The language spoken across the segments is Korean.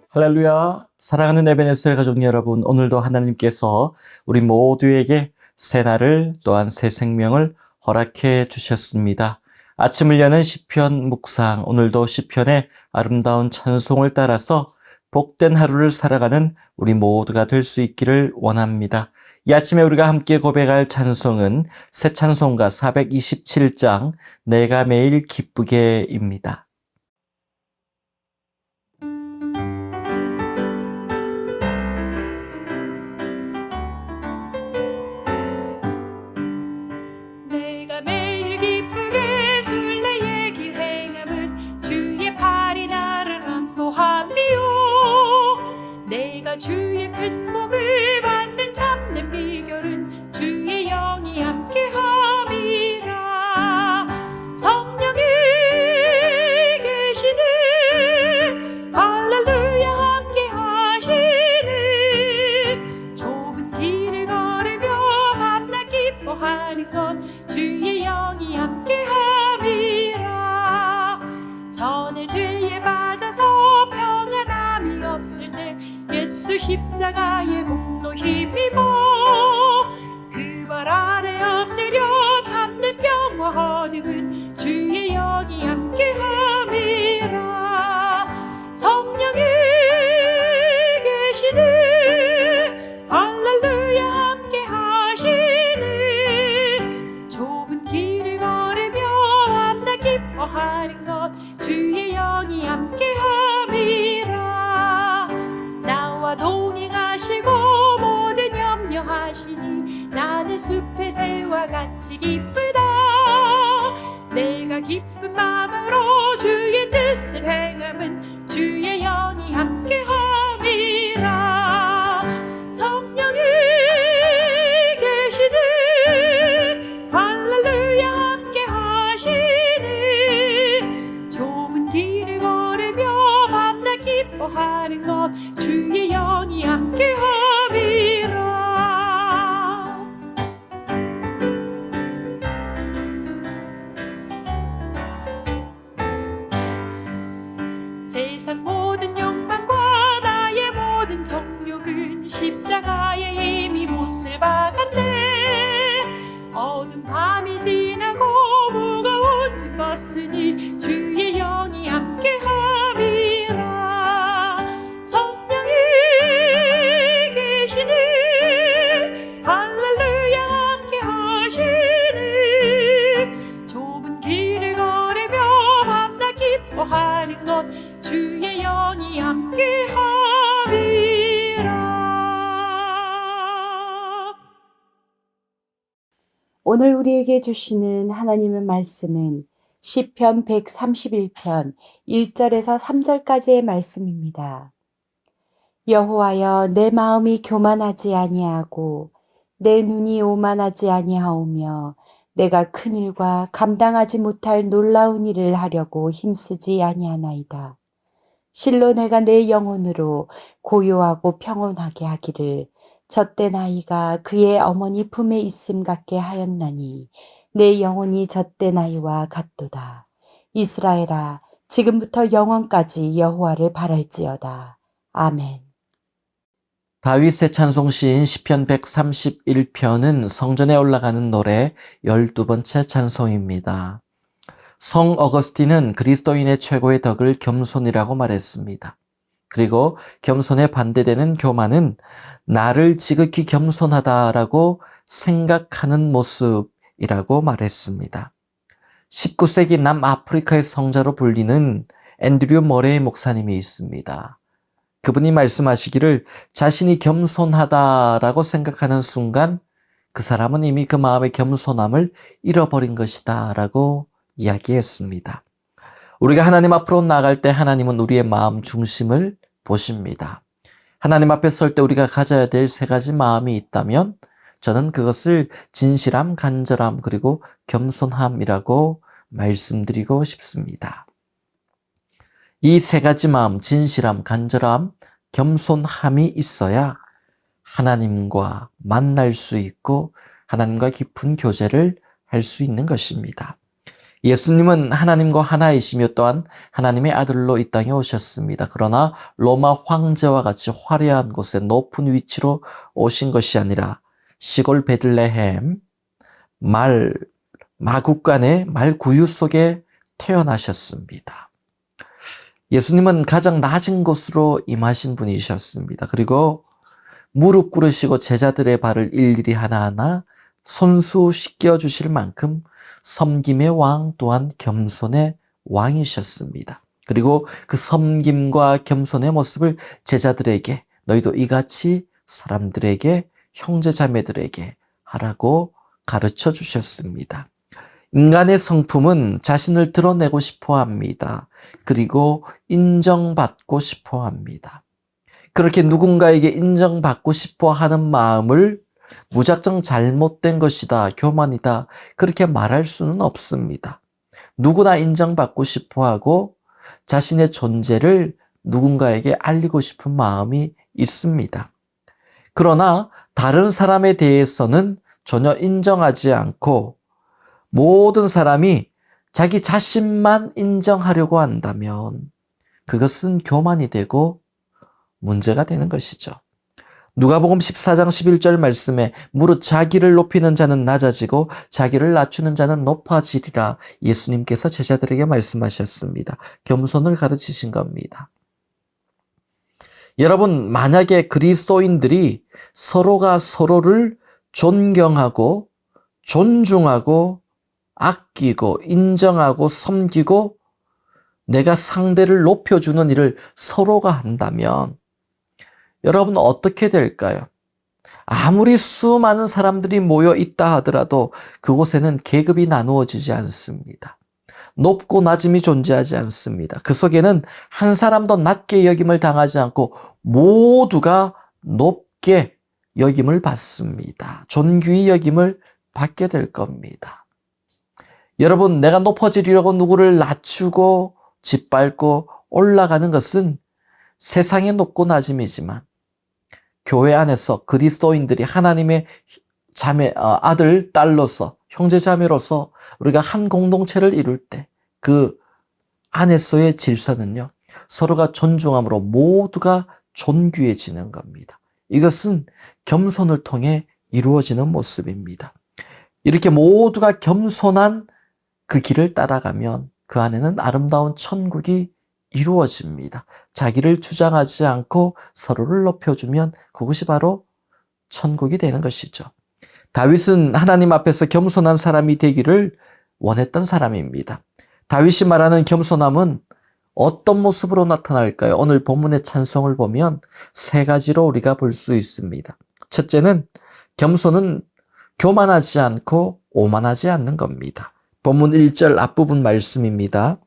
할렐루야. 사랑하는 에베네셀 가족 여러분, 오늘도 하나님께서 우리 모두에게 새 날을 또한 새 생명을 허락해 주셨습니다. 아침을 여는 시편 묵상, 오늘도 시편의 아름다운 찬송을 따라서 복된 하루를 살아가는 우리 모두가 될 수 있기를 원합니다. 이 아침에 우리가 함께 고백할 찬송은 새 찬송가 427장 내가 매일 기쁘게입니다. 내가 매일 기쁘게 술래의 길 행함은 주의 팔이 나를 안보함이요. 내가 주의 큰 복을 받는 참된 비결은 주의 영이 함께함이라. 성령이 계시네, 할렐루야 함께하시네. 좁은 길을 걸으며 밤낮 기뻐하는 것 주의 영이 함께함이라. 전에 죄에 빠져서 평안함이 없을 때 예수 십자가의 공로 힘입어 그 발 아래 엎드려 참된 평화 얻음은 주의 영이 함께함이라. 성령이 계시네, 할렐루야 함께하시네. 좁은 길을 걸으며 밤낮 기뻐하는 것 주의 영이 함께함이라. 나와 동행하시고 모든 염려하시니 나는 숲의 새와 같이 기쁘다. 내가 기쁜 마음으로 주의 뜻을 행함은 주의 영이 함께함이라. 성령이 계시네, 할렐루야 함께하시네. 좁은 길을 걸으며 밤낮 기뻐하는 것 주의 영이 함께함이라. 세상 모든 욕망과 나의 모든 정욕은 십자가에 이미 못을 박았네. 어두운 밤이 지나고 무거운 짐 벗으니 주의 영이 함께함이라. 성령이 계시네, 할렐루야 함께하시네. 좁은 길을 걸으며 밤낮 기뻐하는 것 주의 영이 함께함이라. 오늘 우리에게 주시는 하나님의 말씀은 시편 131편 1절에서 3절까지의 말씀입니다. 여호와여, 내 마음이 교만하지 아니하고 내 눈이 오만하지 아니하오며 내가 큰 일과 감당하지 못할 놀라운 일을 하려고 힘쓰지 아니하나이다. 실로 내가 내 영혼으로 고요하고 평온하게 하기를 젖된 아이가 그의 어머니 품에 있음 같게 하였나니 내 영혼이 젖된 아이와 같도다. 이스라엘아, 지금부터 영원까지 여호와를 바랄지어다. 아멘. 다윗의 찬송시인 시편 131편은 성전에 올라가는 노래 12번째 찬송입니다. 성 어거스틴은 그리스도인의 최고의 덕을 겸손이라고 말했습니다. 그리고 겸손에 반대되는 교만은 나를 지극히 겸손하다라고 생각하는 모습이라고 말했습니다. 19세기 남아프리카의 성자로 불리는 앤드류 머레이 목사님이 있습니다. 그분이 말씀하시기를 자신이 겸손하다라고 생각하는 순간 그 사람은 이미 그 마음의 겸손함을 잃어버린 것이다 라고 이야기했습니다. 우리가 하나님 앞으로 나아갈 때 하나님은 우리의 마음 중심을 보십니다. 하나님 앞에 설 때 우리가 가져야 될 세 가지 마음이 있다면 저는 그것을 진실함, 간절함, 그리고 겸손함이라고 말씀드리고 싶습니다. 이 세 가지 마음, 진실함, 간절함, 겸손함이 있어야 하나님과 만날 수 있고 하나님과 깊은 교제를 할 수 있는 것입니다. 예수님은 하나님과 하나이시며 또한 하나님의 아들로 이 땅에 오셨습니다. 그러나 로마 황제와 같이 화려한 곳에 높은 위치로 오신 것이 아니라 시골 베들레헴 마국간의 말구유 속에 태어나셨습니다. 예수님은 가장 낮은 곳으로 임하신 분이셨습니다. 그리고 무릎 꿇으시고 제자들의 발을 일일이 하나하나 손수 씻겨 주실 만큼 섬김의 왕 또한 겸손의 왕이셨습니다. 그리고 그 섬김과 겸손의 모습을 제자들에게 너희도 이같이 사람들에게 형제자매들에게 하라고 가르쳐 주셨습니다. 인간의 성품은 자신을 드러내고 싶어 합니다. 그리고 인정받고 싶어 합니다. 그렇게 누군가에게 인정받고 싶어 하는 마음을 무작정 잘못된 것이다, 교만이다, 그렇게 말할 수는 없습니다. 누구나 인정받고 싶어 하고 자신의 존재를 누군가에게 알리고 싶은 마음이 있습니다. 그러나 다른 사람에 대해서는 전혀 인정하지 않고 모든 사람이 자기 자신만 인정하려고 한다면 그것은 교만이 되고 문제가 되는 것이죠. 누가복음 14장 11절 말씀에 무릇 자기를 높이는 자는 낮아지고 자기를 낮추는 자는 높아지리라 예수님께서 제자들에게 말씀하셨습니다. 겸손을 가르치신 겁니다. 여러분, 만약에 그리스도인들이 서로가 서로를 존경하고 존중하고 아끼고 인정하고 섬기고 내가 상대를 높여주는 일을 서로가 한다면 여러분 어떻게 될까요? 아무리 수많은 사람들이 모여 있다 하더라도 그곳에는 계급이 나누어지지 않습니다. 높고 낮음이 존재하지 않습니다. 그 속에는 한 사람도 낮게 여김을 당하지 않고 모두가 높게 여김을 받습니다. 존귀히 여김을 받게 될 겁니다. 여러분, 내가 높아지려고 누구를 낮추고 짓밟고 올라가는 것은 세상의 높고 낮음이지만 교회 안에서 그리스도인들이 하나님의 아들, 딸로서 형제 자매로서 우리가 한 공동체를 이룰 때 그 안에서의 질서는요, 서로가 존중함으로 모두가 존귀해지는 겁니다. 이것은 겸손을 통해 이루어지는 모습입니다. 이렇게 모두가 겸손한 그 길을 따라가면 그 안에는 아름다운 천국이 이루어집니다. 자기를 주장하지 않고 서로를 높여주면 그것이 바로 천국이 되는 것이죠. 다윗은 하나님 앞에서 겸손한 사람이 되기를 원했던 사람입니다. 다윗이 말하는 겸손함은 어떤 모습으로 나타날까요? 오늘 본문의 찬송을 보면 세 가지로 우리가 볼 수 있습니다. 첫째는 겸손은 교만하지 않고 오만하지 않는 겁니다. 본문 1절 앞부분 말씀입니다.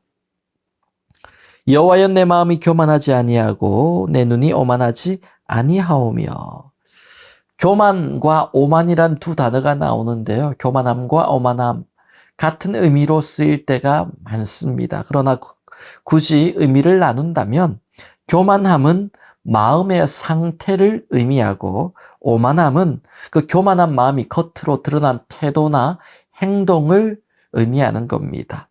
여호와여 내 마음이 교만하지 아니하고 내 눈이 오만하지 아니하오며. 교만과 오만이란 두 단어가 나오는데요. 교만함과 오만함 같은 의미로 쓰일 때가 많습니다. 그러나 굳이 의미를 나눈다면 교만함은 마음의 상태를 의미하고 오만함은 그 교만한 마음이 겉으로 드러난 태도나 행동을 의미하는 겁니다.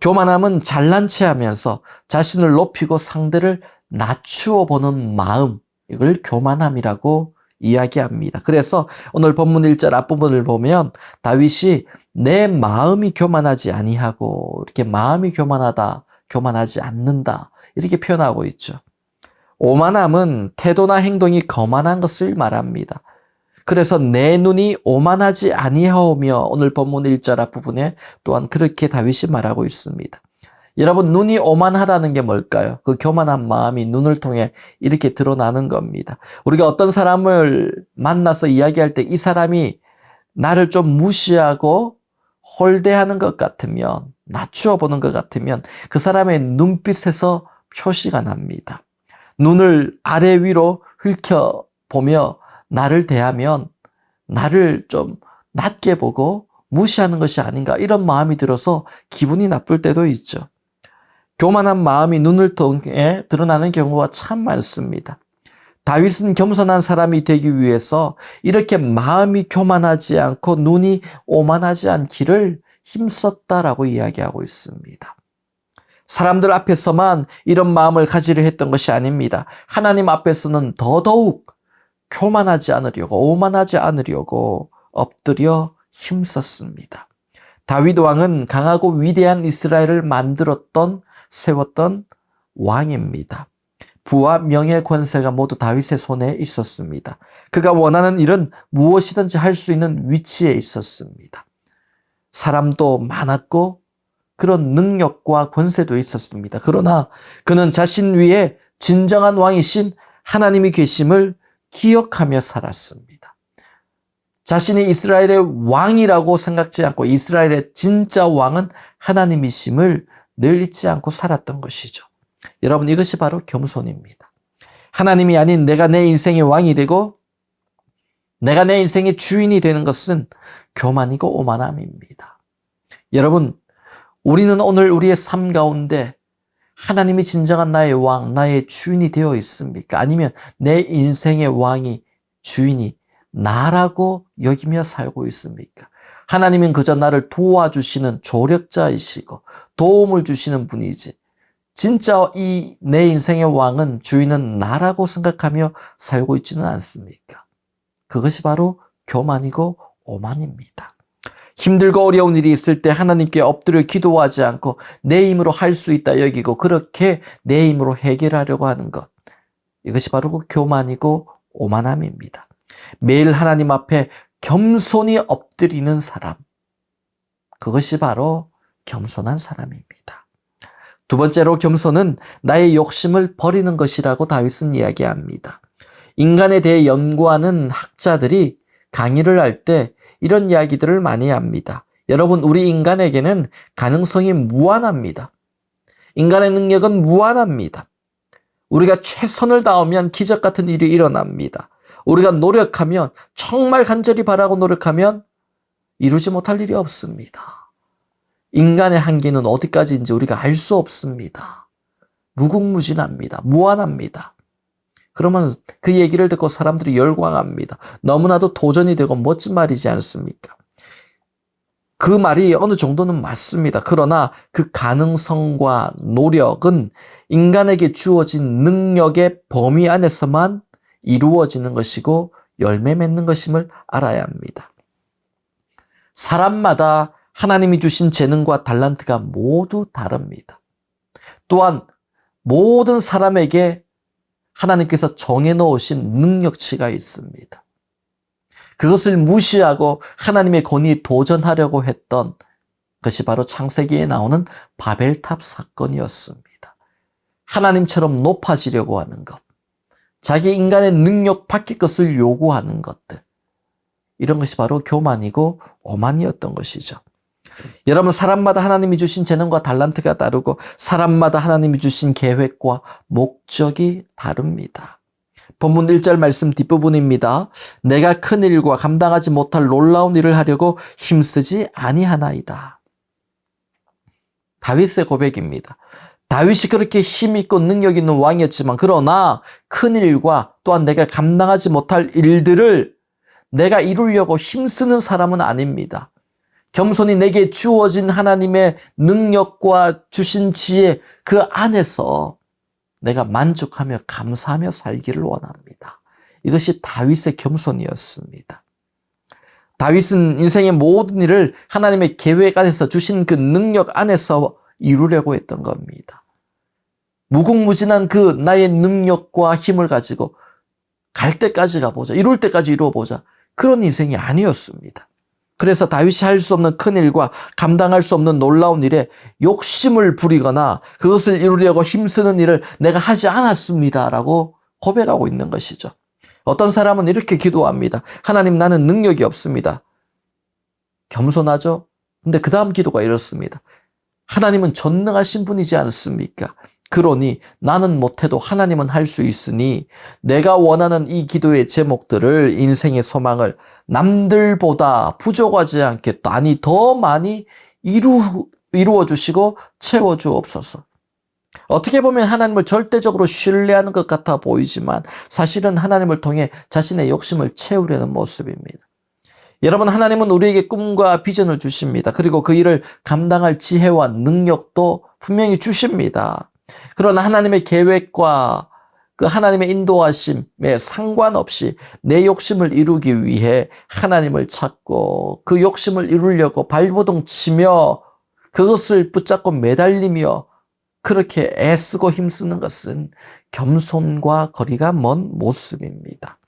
교만함은 잘난 체 하면서 자신을 높이고 상대를 낮추어 보는 마음, 이걸 교만함이라고 이야기합니다. 그래서 오늘 본문 1절 앞부분을 보면 다윗이 내 마음이 교만하지 아니하고 이렇게 마음이 교만하다, 교만하지 않는다 이렇게 표현하고 있죠. 오만함은 태도나 행동이 거만한 것을 말합니다. 그래서 내 눈이 오만하지 아니하오며 오늘 본문 1절 앞부분에 또한 그렇게 다윗이 말하고 있습니다. 여러분, 눈이 오만하다는 게 뭘까요? 그 교만한 마음이 눈을 통해 이렇게 드러나는 겁니다. 우리가 어떤 사람을 만나서 이야기할 때 이 사람이 나를 좀 무시하고 홀대하는 것 같으면, 낮추어 보는 것 같으면 그 사람의 눈빛에서 표시가 납니다. 눈을 아래 위로 훑어보며 나를 대하면 나를 좀 낮게 보고 무시하는 것이 아닌가 이런 마음이 들어서 기분이 나쁠 때도 있죠. 교만한 마음이 눈을 통해 드러나는 경우가 참 많습니다. 다윗은 겸손한 사람이 되기 위해서 이렇게 마음이 교만하지 않고 눈이 오만하지 않기를 힘썼다라고 이야기하고 있습니다. 사람들 앞에서만 이런 마음을 가지려 했던 것이 아닙니다. 하나님 앞에서는 더더욱 교만하지 않으려고, 오만하지 않으려고 엎드려 힘썼습니다. 다윗 왕은 강하고 위대한 이스라엘을 세웠던 왕입니다. 부와 명예, 권세가 모두 다윗의 손에 있었습니다. 그가 원하는 일은 무엇이든지 할 수 있는 위치에 있었습니다. 사람도 많았고 그런 능력과 권세도 있었습니다. 그러나 그는 자신 위에 진정한 왕이신 하나님이 계심을 기억하며 살았습니다. 자신이 이스라엘의 왕이라고 생각지 않고 이스라엘의 진짜 왕은 하나님이심을 늘 잊지 않고 살았던 것이죠. 여러분, 이것이 바로 겸손입니다. 하나님이 아닌 내가 내 인생의 왕이 되고 내가 내 인생의 주인이 되는 것은 교만이고 오만함입니다. 여러분, 우리는 오늘 우리의 삶 가운데 하나님이 진정한 나의 왕, 나의 주인이 되어 있습니까? 아니면 내 인생의 왕이, 주인이 나라고 여기며 살고 있습니까? 하나님은 그저 나를 도와주시는 조력자이시고 도움을 주시는 분이지, 진짜 이 내 인생의 왕은, 주인은 나라고 생각하며 살고 있지는 않습니까? 그것이 바로 교만이고 오만입니다. 힘들고 어려운 일이 있을 때 하나님께 엎드려 기도하지 않고 내 힘으로 할 수 있다 여기고 그렇게 내 힘으로 해결하려고 하는 것, 이것이 바로 그 교만이고 오만함입니다. 매일 하나님 앞에 겸손히 엎드리는 사람, 그것이 바로 겸손한 사람입니다. 두 번째로 겸손은 나의 욕심을 버리는 것이라고 다윗은 이야기합니다. 인간에 대해 연구하는 학자들이 강의를 할 때 이런 이야기들을 많이 합니다. 여러분, 우리 인간에게는 가능성이 무한합니다. 인간의 능력은 무한합니다. 우리가 최선을 다하면 기적 같은 일이 일어납니다. 우리가 노력하면, 정말 간절히 바라고 노력하면 이루지 못할 일이 없습니다. 인간의 한계는 어디까지인지 우리가 알 수 없습니다. 무궁무진합니다. 무한합니다. 그러면 그 얘기를 듣고 사람들이 열광합니다. 너무나도 도전이 되고 멋진 말이지 않습니까? 그 말이 어느 정도는 맞습니다. 그러나 그 가능성과 노력은 인간에게 주어진 능력의 범위 안에서만 이루어지는 것이고 열매 맺는 것임을 알아야 합니다. 사람마다 하나님이 주신 재능과 달란트가 모두 다릅니다. 또한 모든 사람에게 하나님께서 정해놓으신 능력치가 있습니다. 그것을 무시하고 하나님의 권위에 도전하려고 했던 것이 바로 창세기에 나오는 바벨탑 사건이었습니다. 하나님처럼 높아지려고 하는 것, 자기 인간의 능력 밖의 것을 요구하는 것들, 이런 것이 바로 교만이고 오만이었던 것이죠. 여러분, 사람마다 하나님이 주신 재능과 달란트가 다르고 사람마다 하나님이 주신 계획과 목적이 다릅니다. 본문 1절 말씀 뒷부분입니다. 내가 큰 일과 감당하지 못할 놀라운 일을 하려고 힘쓰지 아니하나이다. 다윗의 고백입니다. 다윗이 그렇게 힘있고 능력 있는 왕이었지만, 그러나 큰 일과 또한 내가 감당하지 못할 일들을 내가 이루려고 힘쓰는 사람은 아닙니다. 겸손히 내게 주어진 하나님의 능력과 주신 지혜, 그 안에서 내가 만족하며 감사하며 살기를 원합니다. 이것이 다윗의 겸손이었습니다. 다윗은 인생의 모든 일을 하나님의 계획 안에서 주신 그 능력 안에서 이루려고 했던 겁니다. 무궁무진한 그 나의 능력과 힘을 가지고 갈 때까지 가보자, 이룰 때까지 이루어보자, 그런 인생이 아니었습니다. 그래서 다윗이 할 수 없는 큰 일과 감당할 수 없는 놀라운 일에 욕심을 부리거나 그것을 이루려고 힘쓰는 일을 내가 하지 않았습니다라고 고백하고 있는 것이죠. 어떤 사람은 이렇게 기도합니다. 하나님, 나는 능력이 없습니다. 겸손하죠? 근데 그 다음 기도가 이렇습니다. 하나님은 전능하신 분이지 않습니까? 그러니 나는 못해도 하나님은 할 수 있으니 내가 원하는 이 기도의 제목들을, 인생의 소망을 남들보다 부족하지 않게, 아니 더 많이 이루어 주시고 채워 주옵소서. 어떻게 보면 하나님을 절대적으로 신뢰하는 것 같아 보이지만 사실은 하나님을 통해 자신의 욕심을 채우려는 모습입니다. 여러분, 하나님은 우리에게 꿈과 비전을 주십니다. 그리고 그 일을 감당할 지혜와 능력도 분명히 주십니다. 그러나 하나님의 계획과 그 하나님의 인도하심에 상관없이 내 욕심을 이루기 위해 하나님을 찾고 그 욕심을 이루려고 발버둥 치며 그것을 붙잡고 매달리며 그렇게 애쓰고 힘쓰는 것은 겸손과 거리가 먼 모습입니다.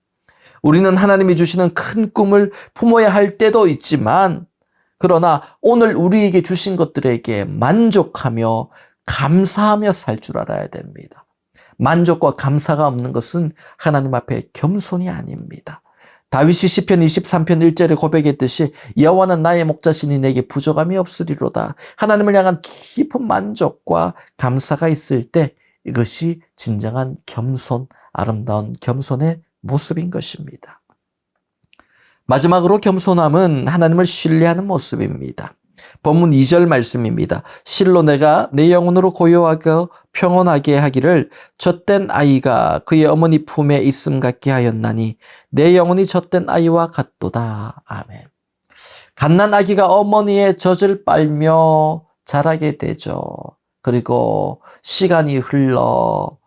우리는 하나님이 주시는 큰 꿈을 품어야 할 때도 있지만, 그러나 오늘 우리에게 주신 것들에게 만족하며 감사하며 살 줄 알아야 됩니다. 만족과 감사가 없는 것은 하나님 앞에 겸손이 아닙니다. 다윗이 시편 23편 1절에 고백했듯이 여호와는 나의 목자시니 내게 부족함이 없으리로다. 하나님을 향한 깊은 만족과 감사가 있을 때 이것이 진정한 겸손, 아름다운 겸손의 모습인 것입니다. 마지막으로 겸손함은 하나님을 신뢰하는 모습입니다. 본문 2절 말씀입니다. 실로 내가 내 영혼으로 고요하고 평온하게 하기를 젖된 아이가 그의 어머니 품에 있음 같게 하였나니 내 영혼이 젖된 아이와 같도다. 아멘. 갓난 아기가 어머니의 젖을 빨며 자라게 되죠. 그리고 시간이 흘러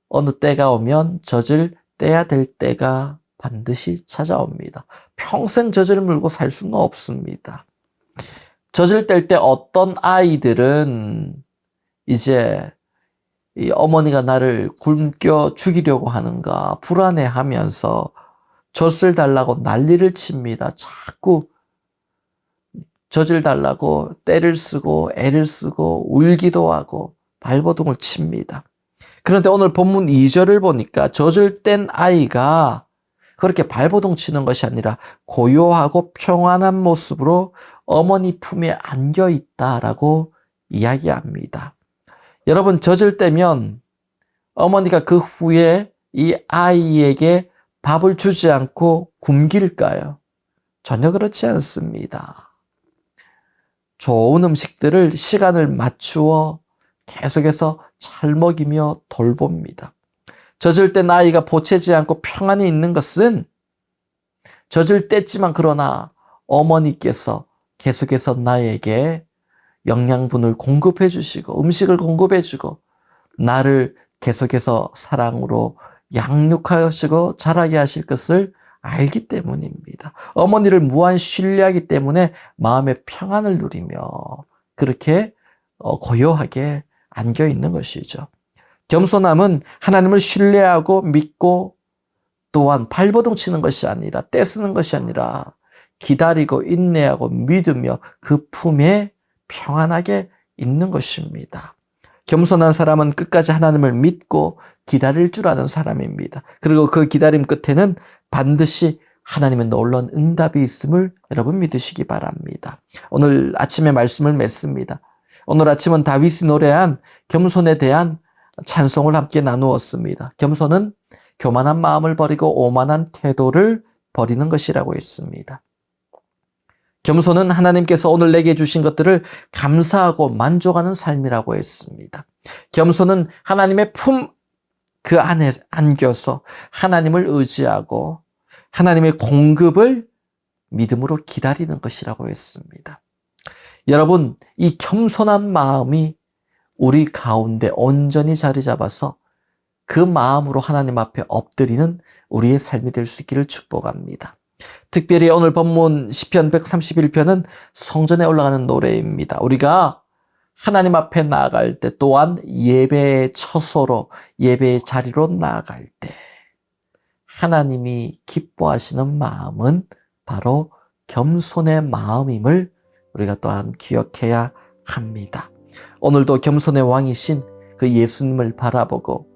어느 때가 오면 젖을 떼야 될 때가 반드시 찾아옵니다. 평생 젖을 물고 살 수는 없습니다. 젖을 뗄 때 어떤 아이들은 이제 이 어머니가 나를 굶겨 죽이려고 하는가 불안해하면서 젖을 달라고 난리를 칩니다. 자꾸 젖을 달라고 떼를 쓰고 애를 쓰고 울기도 하고 발버둥을 칩니다. 그런데 오늘 본문 2절을 보니까 젖을 뗀 아이가 그렇게 발버둥 치는 것이 아니라 고요하고 평안한 모습으로 어머니 품에 안겨 있다라고 이야기합니다. 여러분, 젖을 떼면 어머니가 그 후에 이 아이에게 밥을 주지 않고 굶길까요? 전혀 그렇지 않습니다. 좋은 음식들을 시간을 맞추어 계속해서 잘 먹이며 돌봅니다. 젖을 뗀 아이가 보채지 않고 평안히 있는 것은 젖을 뗐지만 그러나 어머니께서 계속해서 나에게 영양분을 공급해 주시고 음식을 공급해 주고 나를 계속해서 사랑으로 양육하시고 자라게 하실 것을 알기 때문입니다. 어머니를 무한 신뢰하기 때문에 마음의 평안을 누리며 그렇게 고요하게 안겨 있는 것이죠. 겸손함은 하나님을 신뢰하고 믿고 또한 발버둥 치는 것이 아니라 떼쓰는 것이 아니라 기다리고 인내하고 믿으며 그 품에 평안하게 있는 것입니다. 겸손한 사람은 끝까지 하나님을 믿고 기다릴 줄 아는 사람입니다. 그리고 그 기다림 끝에는 반드시 하나님의 놀라운 응답이 있음을 여러분 믿으시기 바랍니다. 오늘 아침에 말씀을 맺습니다. 오늘 아침은 다윗이 노래한 겸손에 대한 찬송을 함께 나누었습니다. 겸손은 교만한 마음을 버리고 오만한 태도를 버리는 것이라고 했습니다. 겸손은 하나님께서 오늘 내게 주신 것들을 감사하고 만족하는 삶이라고 했습니다. 겸손은 하나님의 품 그 안에 안겨서 하나님을 의지하고 하나님의 공급을 믿음으로 기다리는 것이라고 했습니다. 여러분, 이 겸손한 마음이 우리 가운데 온전히 자리 잡아서 그 마음으로 하나님 앞에 엎드리는 우리의 삶이 될 수 있기를 축복합니다. 특별히 오늘 본문 시편 131편은 성전에 올라가는 노래입니다. 우리가 하나님 앞에 나아갈 때 또한 예배의 처소로 예배의 자리로 나아갈 때 하나님이 기뻐하시는 마음은 바로 겸손의 마음임을 우리가 또한 기억해야 합니다. 오늘도 겸손의 왕이신 그 예수님을 바라보고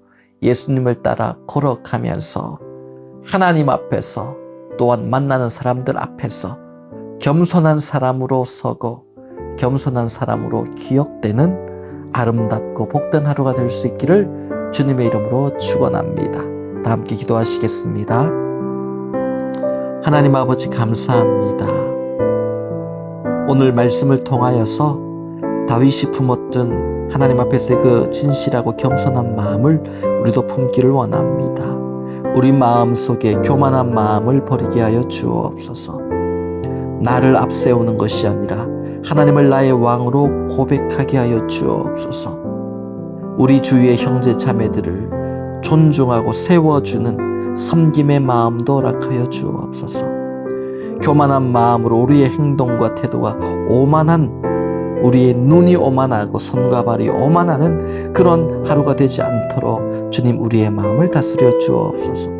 예수님을 따라 걸어가면서 하나님 앞에서 또한 만나는 사람들 앞에서 겸손한 사람으로 서고 겸손한 사람으로 기억되는 아름답고 복된 하루가 될 수 있기를 주님의 이름으로 축원합니다. 다 함께 기도하시겠습니다. 하나님 아버지 감사합니다. 오늘 말씀을 통하여서 다윗이 품었던 하나님 앞에서의 그 진실하고 겸손한 마음을 우리도 품기를 원합니다. 우리 마음 속에 교만한 마음을 버리게 하여 주옵소서. 나를 앞세우는 것이 아니라 하나님을 나의 왕으로 고백하게 하여 주옵소서. 우리 주위의 형제 자매들을 존중하고 세워주는 섬김의 마음도 허락하여 주옵소서. 교만한 마음으로 우리의 행동과 태도가 오만한, 우리의 눈이 오만하고 손과 발이 오만하는 그런 하루가 되지 않도록 주님 우리의 마음을 다스려 주옵소서.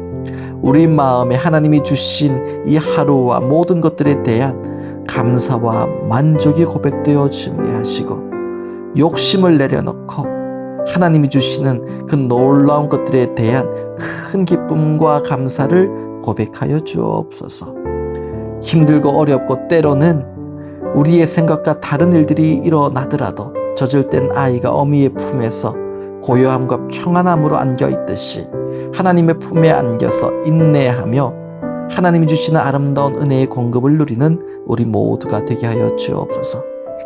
우리 마음에 하나님이 주신 이 하루와 모든 것들에 대한 감사와 만족이 고백되어지게 하시고, 욕심을 내려놓고 하나님이 주시는 그 놀라운 것들에 대한 큰 기쁨과 감사를 고백하여 주옵소서. 힘들고 어렵고 때로는 우리의 생각과 다른 일들이 일어나더라도 젖을땐 아이가 어미의 품에서 고요함과 평안함으로 안겨있듯이 하나님의 품에 안겨서 인내하며 하나님이 주시는 아름다운 은혜의 공급을 누리는 우리 모두가 되게 하여 주옵소서.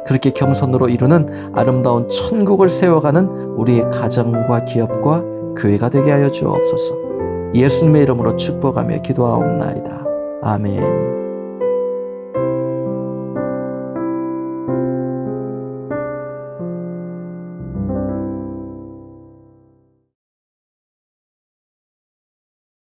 그렇게 겸손으로 이루는 아름다운 천국을 세워가는 우리의 가정과 기업과 교회가 되게 하여 주옵소서. 예수님의 이름으로 축복하며 기도하옵나이다. 아멘.